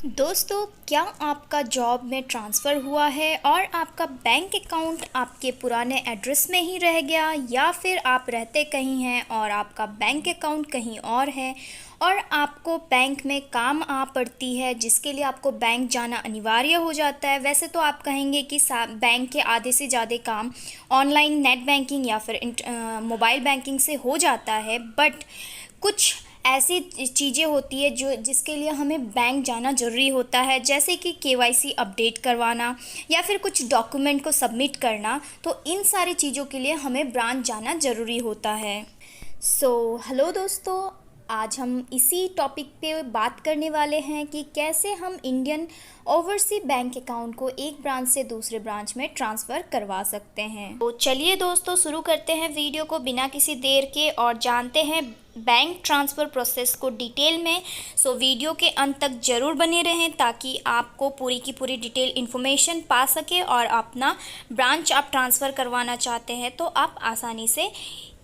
दोस्तों, क्या आपका जॉब में ट्रांसफ़र हुआ है और आपका बैंक अकाउंट आपके पुराने एड्रेस में ही रह गया, या फिर आप रहते कहीं हैं और आपका बैंक अकाउंट कहीं और है और आपको बैंक में काम आ पड़ती है जिसके लिए आपको बैंक जाना अनिवार्य हो जाता है। वैसे तो आप कहेंगे कि बैंक के आधे से ज़्यादा काम ऑनलाइन नेट बैंकिंग या फिर मोबाइल बैंकिंग से हो जाता है, बट कुछ ऐसी चीज़ें होती है जो जिसके लिए हमें बैंक जाना ज़रूरी होता है, जैसे कि केवाईसी अपडेट करवाना या फिर कुछ डॉक्यूमेंट को सबमिट करना। तो इन सारी चीज़ों के लिए हमें ब्रांच जाना ज़रूरी होता है। हेलो दोस्तों, आज हम इसी टॉपिक पे बात करने वाले हैं कि कैसे हम इंडियन ओवरसीज बैंक अकाउंट को एक ब्रांच से दूसरे ब्रांच में ट्रांसफ़र करवा सकते हैं। तो चलिए दोस्तों, शुरू करते हैं वीडियो को बिना किसी देर के और जानते हैं बैंक ट्रांसफ़र प्रोसेस को डिटेल में। वीडियो के अंत तक ज़रूर बने रहें ताकि आपको पूरी की पूरी डिटेल इन्फॉर्मेशन पा सके और अपना ब्रांच आप ट्रांसफ़र करवाना चाहते हैं तो आप आसानी से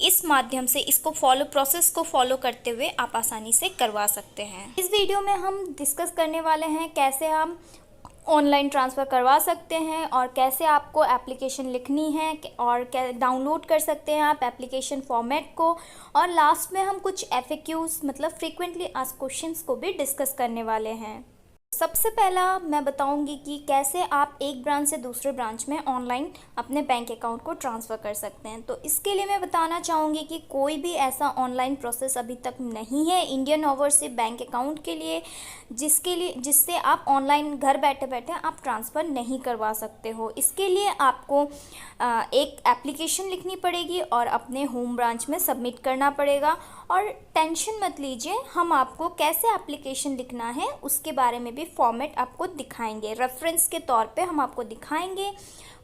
इस माध्यम से इसको प्रोसेस को फॉलो करते हुए आप आसानी से करवा सकते हैं। इस वीडियो में हम डिस्कस करने वाले हैं कैसे हम ऑनलाइन ट्रांसफ़र करवा सकते हैं और कैसे आपको एप्लीकेशन लिखनी है और डाउनलोड कर सकते हैं आप एप्लीकेशन फॉर्मेट को, और लास्ट में हम कुछ एफएक्यूज मतलब फ्रीक्वेंटली आस्क्ड क्वेश्चंस को भी डिस्कस करने वाले हैं। सबसे पहला मैं बताऊंगी कि कैसे आप एक ब्रांच से दूसरे ब्रांच में ऑनलाइन अपने बैंक अकाउंट को ट्रांसफ़र कर सकते हैं। तो इसके लिए मैं बताना चाहूँगी कि कोई भी ऐसा ऑनलाइन प्रोसेस अभी तक नहीं है इंडियन ओवरसीज बैंक अकाउंट के लिए जिससे आप ऑनलाइन घर बैठे बैठे आप ट्रांसफ़र नहीं करवा सकते हो। इसके लिए आपको एक एप्लीकेशन लिखनी पड़ेगी और अपने होम ब्रांच में सबमिट करना पड़ेगा। और टेंशन मत लीजिए, हम आपको कैसे एप्लीकेशन लिखना है उसके बारे में भी फॉर्मेट आपको दिखाएंगे। रेफरेंस के तौर पे हम आपको दिखाएंगे।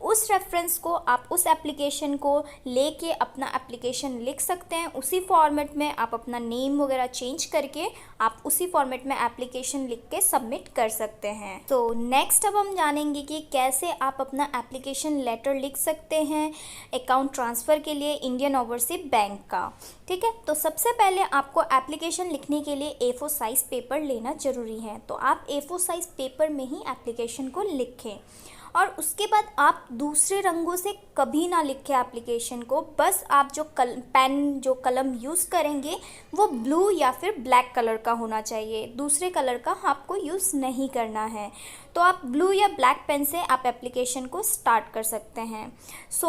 उस रेफरेंस को आप उस एप्लीकेशन को लेके अपना एप्लीकेशन लिख सकते हैं। उसी फॉर्मेट में आप अपना नेम वगैरह चेंज करके आप उसी फॉर्मेट में एप्लीकेशन लिख के सबमिट कर सकते हैं। तो नेक्स्ट अब हम जानेंगे कि कैसे आप अपना एप्लीकेशन लेटर लिख सकते हैं अकाउंट ट्रांसफ़र के लिए इंडियन ओवरसीज बैंक का। ठीक है, तो सबसे पहले आपको एप्लीकेशन लिखने के लिए A4 साइज़ पेपर लेना ज़रूरी है। तो आप A4 साइज़ पेपर में ही एप्लीकेशन को लिखें और उसके बाद आप दूसरे रंगों से कभी ना लिखें एप्लीकेशन को। बस आप जो कलम यूज़ करेंगे वो ब्लू या फिर ब्लैक कलर का होना चाहिए, दूसरे कलर का आपको यूज़ नहीं करना है। तो आप ब्लू या ब्लैक पेन से आप एप्लीकेशन को स्टार्ट कर सकते हैं।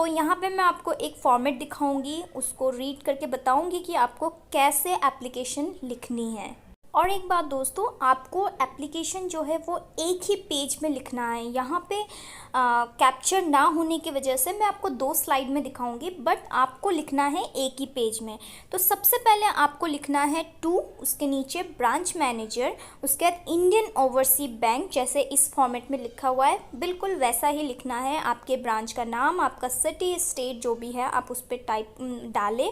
यहाँ पे मैं आपको एक फॉर्मेट दिखाऊंगी, उसको रीड करके बताऊंगी कि आपको कैसे एप्लीकेशन लिखनी है। और एक बात दोस्तों, आपको एप्लीकेशन जो है वो एक ही पेज में लिखना है। यहाँ पे कैप्चर ना होने की वजह से मैं आपको 2 स्लाइड में दिखाऊंगी, बट आपको लिखना है एक ही पेज में। तो सबसे पहले आपको लिखना है 2, उसके नीचे ब्रांच मैनेजर, उसके बाद इंडियन ओवरसीज बैंक, जैसे इस फॉर्मेट में लिखा हुआ है बिल्कुल वैसा ही लिखना है। आपके ब्रांच का नाम, आपका सिटी स्टेट जो भी है आप उस पर टाइप डालें।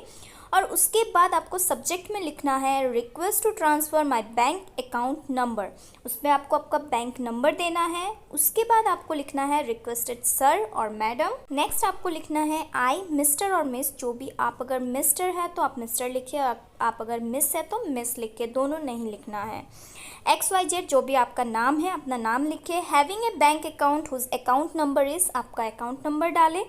और उसके बाद आपको सब्जेक्ट में लिखना है request to transfer my bank account number, उसमें आपको आपका बैंक नंबर देना है। उसके बाद आपको लिखना है रिक्वेस्टेड सर और मैडम। नेक्स्ट आपको लिखना है आई, मिस्टर और मिस, जो भी आप अगर मिस्टर है तो आप मिस्टर लिखिए, आप अगर मिस है तो मिस लिखिए, दोनों नहीं लिखना है। XYZ जो भी आपका नाम है अपना नाम लिखिए। Having a bank account whose account number is, आपका अकाउंट नंबर डालें।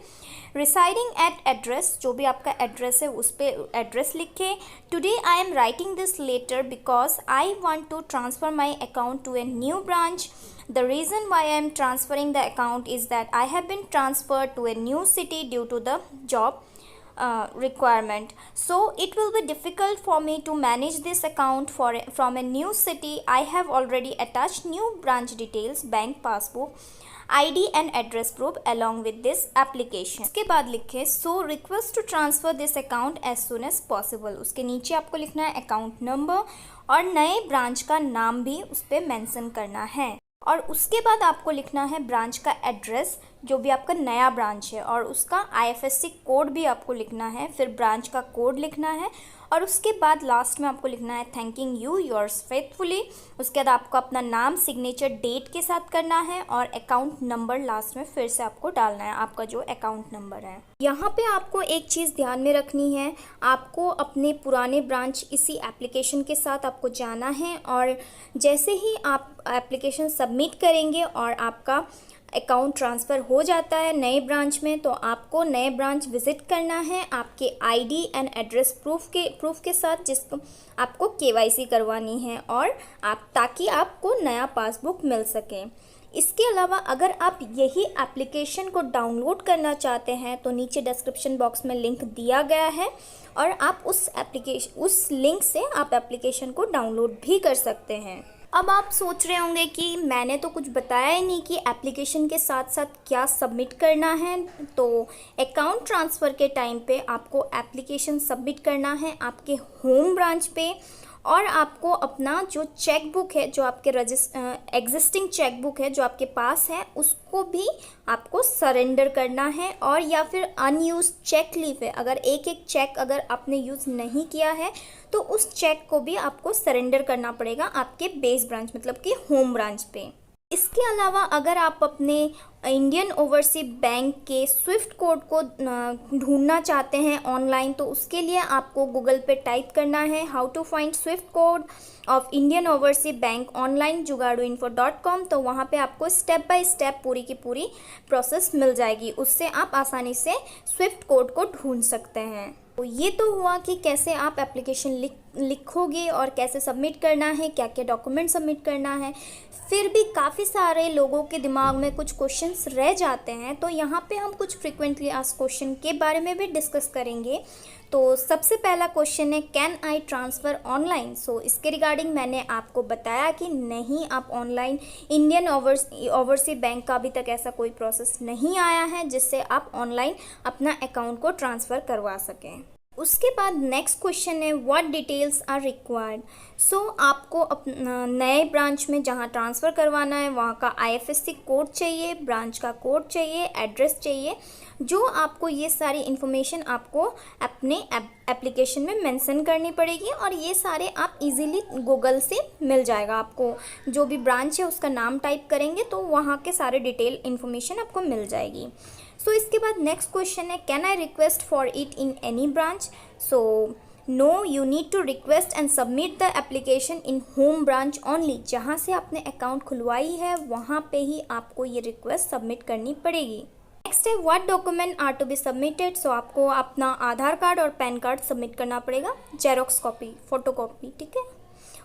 रिसाइडिंग एट एड्रेस, जो भी आपका एड्रेस है उस पर एड्रेस लिखे। Today I am writing this letter because I want to transfer my account to a new branch. The reason why I am transferring the account is that I have been transferred to a new city due to the job requirement. So it will be difficult for me to manage this account from a new city. I have already attached new branch details, bank passbook, ID and address proof along with this application. उसके बाद लिखे so request to transfer this account as soon as possible. उसके नीचे आपको लिखना है account number और नए ब्रांच का नाम भी उस पर मेंशन करना है। और उसके बाद आपको लिखना है ब्रांच का एड्रेस, जो भी आपका नया ब्रांच है, और उसका IFSC कोड भी आपको लिखना है। फिर ब्रांच का कोड लिखना है और उसके बाद लास्ट में आपको लिखना है थैंकिंग यू योर्स फेथफुली। उसके बाद आपको अपना नाम सिग्नेचर डेट के साथ करना है और अकाउंट नंबर लास्ट में फिर से आपको डालना है, आपका जो अकाउंट नंबर है। यहाँ पे आपको एक चीज़ ध्यान में रखनी है, आपको अपने पुराने ब्रांच इसी एप्लीकेशन के साथ आपको जाना है और जैसे ही आप एप्लीकेशन सबमिट करेंगे और आपका अकाउंट ट्रांसफ़र हो जाता है नए ब्रांच में, तो आपको नए ब्रांच विज़िट करना है आपके आईडी एंड एड्रेस प्रूफ के साथ, जिसको आपको केवाईसी करवानी है और ताकि आपको नया पासबुक मिल सके। इसके अलावा अगर आप यही एप्लीकेशन को डाउनलोड करना चाहते हैं तो नीचे डिस्क्रिप्शन बॉक्स में लिंक दिया गया है और आप उस लिंक से आप एप्लीकेशन को डाउनलोड भी कर सकते हैं। अब आप सोच रहे होंगे कि मैंने तो कुछ बताया ही नहीं कि एप्लीकेशन के साथ साथ क्या सबमिट करना है। तो अकाउंट ट्रांसफ़र के टाइम पे आपको एप्लीकेशन सबमिट करना है आपके होम ब्रांच पे और आपको अपना जो चेक बुक है, जो आपके एग्जिस्टिंग चेक बुक है जो आपके पास है, उसको भी आपको सरेंडर करना है। और या फिर अनयूज चेक लीफ है, अगर एक चेक अगर आपने यूज़ नहीं किया है तो उस चेक को भी आपको सरेंडर करना पड़ेगा आपके बेस ब्रांच मतलब कि होम ब्रांच पे। इसके अलावा अगर आप अपने इंडियन ओवरसीज बैंक के स्विफ्ट कोड को ढूंढना चाहते हैं ऑनलाइन, तो उसके लिए आपको गूगल पे टाइप करना है how to find swift code of Indian Overseas Bank online jugaduinfo.com। तो वहाँ पे आपको स्टेप बाय स्टेप पूरी की पूरी प्रोसेस मिल जाएगी, उससे आप आसानी से स्विफ्ट कोड को ढूंढ सकते हैं। तो ये तो हुआ कि कैसे आप एप्लीकेशन लिखोगे और कैसे सबमिट करना है, क्या क्या डॉक्यूमेंट सबमिट करना है। फिर भी काफ़ी सारे लोगों के दिमाग में कुछ क्वेश्चंस रह जाते हैं, तो यहाँ पे हम कुछ फ्रीक्वेंटली आस्क्ड क्वेश्चन के बारे में भी डिस्कस करेंगे। तो सबसे पहला क्वेश्चन है can I transfer online. So इसके रिगार्डिंग मैंने आपको बताया कि नहीं, आप ऑनलाइन इंडियन ओवरसीज बैंक का अभी तक ऐसा कोई प्रोसेस नहीं आया है जिससे आप ऑनलाइन अपना अकाउंट को ट्रांसफ़र करवा सकें। उसके बाद नेक्स्ट क्वेश्चन है व्हाट डिटेल्स आर रिक्वायर्ड। सो आपको अपना नए ब्रांच में जहाँ ट्रांसफ़र करवाना है वहाँ का IFSC कोड चाहिए, ब्रांच का कोड चाहिए, एड्रेस चाहिए, जो आपको ये सारी इन्फॉर्मेशन आपको अपने एप्लीकेशन में मेंशन करनी पड़ेगी और ये सारे आप इजीली गूगल से मिल जाएगा। आपको जो भी ब्रांच है उसका नाम टाइप करेंगे तो वहाँ के सारे डिटेल इन्फॉर्मेशन आपको मिल जाएगी। सो इसके बाद नेक्स्ट क्वेश्चन है can I request for it in any branch. So no, you need to request and submit the application in home branch only. जहाँ से आपने अकाउंट खुलवाई है वहाँ पे ही आपको ये रिक्वेस्ट सबमिट करनी पड़ेगी। नेक्स्ट है what document are to be submitted. So आपको अपना आधार कार्ड और पैन कार्ड सबमिट करना पड़ेगा, जेरोक्स कॉपी, फोटो कॉपी, ठीक है।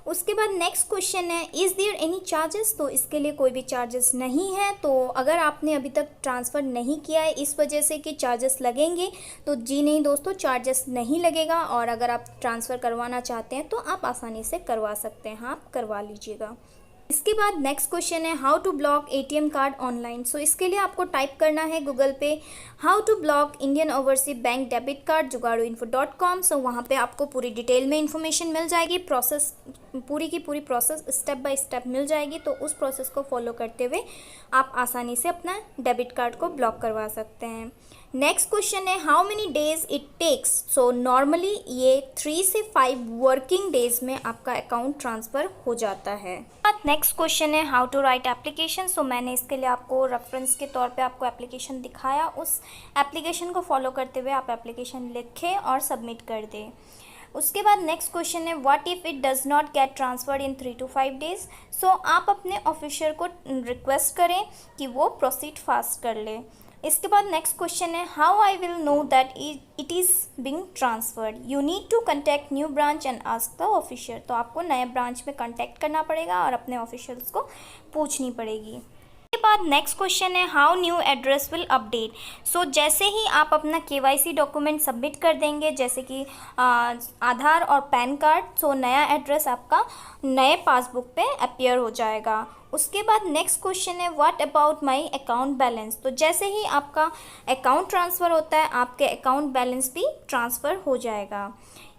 उसके बाद नेक्स्ट क्वेश्चन है इज़ देयर एनी चार्जेस। तो इसके लिए कोई भी चार्जेस नहीं है। तो अगर आपने अभी तक ट्रांसफ़र नहीं किया है इस वजह से कि चार्जेस लगेंगे, तो जी नहीं दोस्तों, चार्जेस नहीं लगेगा। और अगर आप ट्रांसफ़र करवाना चाहते हैं तो आप आसानी से करवा सकते हैं, आप करवा लीजिएगा। इसके बाद नेक्स्ट क्वेश्चन है how to block ATM card online. So इसके लिए आपको टाइप करना है गूगल पे how to block Indian Overseas Bank debit card jugaduinfo.com। So वहाँ पे आपको पूरी डिटेल में इंफॉर्मेशन मिल जाएगी, प्रोसेस पूरी की पूरी प्रोसेस स्टेप बाय स्टेप मिल जाएगी। तो उस प्रोसेस को फॉलो करते हुए आप आसानी से अपना डेबिट कार्ड को ब्लॉक करवा सकते हैं। नेक्स्ट क्वेश्चन है how many days it takes. So normally ये 3 से 5 वर्किंग डेज में आपका अकाउंट ट्रांसफ़र हो जाता है। नेक्स्ट क्वेश्चन है हाउ टू राइट एप्लीकेशन। सो मैंने इसके लिए आपको रेफरेंस के तौर पे आपको एप्लीकेशन दिखाया, उस एप्लीकेशन को फॉलो करते हुए आप एप्लीकेशन लिखें और सबमिट कर दें। उसके बाद नेक्स्ट क्वेश्चन है what if it does not get transferred in 3 to 5 days. So आप अपने ऑफिसर को रिक्वेस्ट करें कि वो प्रोसीड फास्ट कर ले। इसके बाद नेक्स्ट क्वेश्चन है how I will know that it is being transferred. You need to contact new branch and ask the officer. तो आपको नए ब्रांच में कंटेक्ट करना पड़ेगा और अपने ऑफिशियल्स को पूछनी पड़ेगी। इसके बाद नेक्स्ट क्वेश्चन है how new address will update. So जैसे ही आप अपना KYC डॉक्यूमेंट सबमिट कर देंगे, जैसे कि आधार और पैन कार्ड, सो नया एड्रेस आपका नए पासबुक पे अपीयर हो जाएगा। उसके बाद नेक्स्ट क्वेश्चन है what about my account balance. तो जैसे ही आपका अकाउंट ट्रांसफ़र होता है आपके अकाउंट बैलेंस भी ट्रांसफ़र हो जाएगा।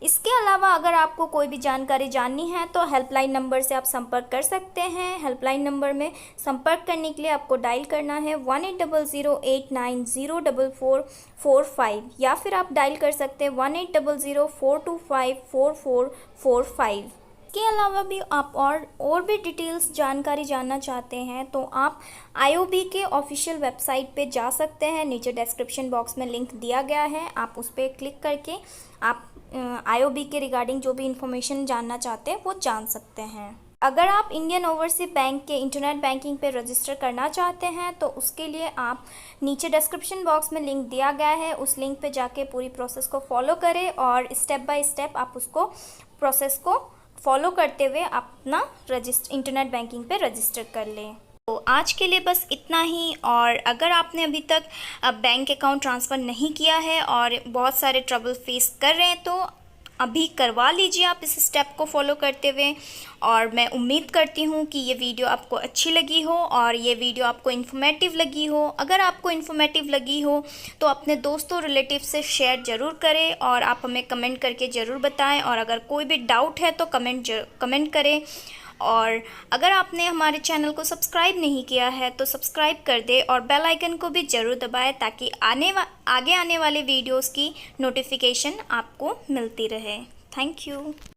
इसके अलावा अगर आपको कोई भी जानकारी जाननी है तो हेल्पलाइन नंबर से आप संपर्क कर सकते हैं। हेल्पलाइन नंबर में संपर्क करने के लिए आपको डायल करना है 180089044445 या फिर आप डायल कर सकते हैं 180042544445। इसके अलावा भी आप और भी डिटेल्स जानकारी जानना चाहते हैं तो आप आईओबी के ऑफिशियल वेबसाइट पे जा सकते हैं। नीचे डिस्क्रिप्शन बॉक्स में लिंक दिया गया है, आप उस पर क्लिक करके आप आईओबी के रिगार्डिंग जो भी इंफॉर्मेशन जानना चाहते हैं वो जान सकते हैं। अगर आप इंडियन ओवरसीज बैंक के इंटरनेट बैंकिंग पे रजिस्टर करना चाहते हैं तो उसके लिए आप नीचे डिस्क्रिप्शन बॉक्स में लिंक दिया गया है, उस लिंक पे जाके पूरी प्रोसेस को फॉलो करें और स्टेप बाय स्टेप आप उसको प्रोसेस को फॉलो करते हुए अपना इंटरनेट बैंकिंग पे रजिस्टर कर लें। तो आज के लिए बस इतना ही। और अगर आपने अभी तक बैंक अकाउंट ट्रांसफ़र नहीं किया है और बहुत सारे ट्रबल फेस कर रहे हैं तो अभी करवा लीजिए आप इस स्टेप को फॉलो करते हुए। और मैं उम्मीद करती हूँ कि ये वीडियो आपको अच्छी लगी हो और ये वीडियो आपको इन्फॉर्मेटिव लगी हो। अगर आपको इन्फॉर्मेटिव लगी हो तो अपने दोस्तों रिलेटिव से शेयर ज़रूर करें और आप हमें कमेंट करके ज़रूर बताएं। और अगर कोई भी डाउट है तो कमेंट करें। और अगर आपने हमारे चैनल को सब्सक्राइब नहीं किया है तो सब्सक्राइब कर दे और बेल आइकन को भी ज़रूर दबाएं ताकि आगे आने वाले वीडियोस की नोटिफिकेशन आपको मिलती रहे। Thank you.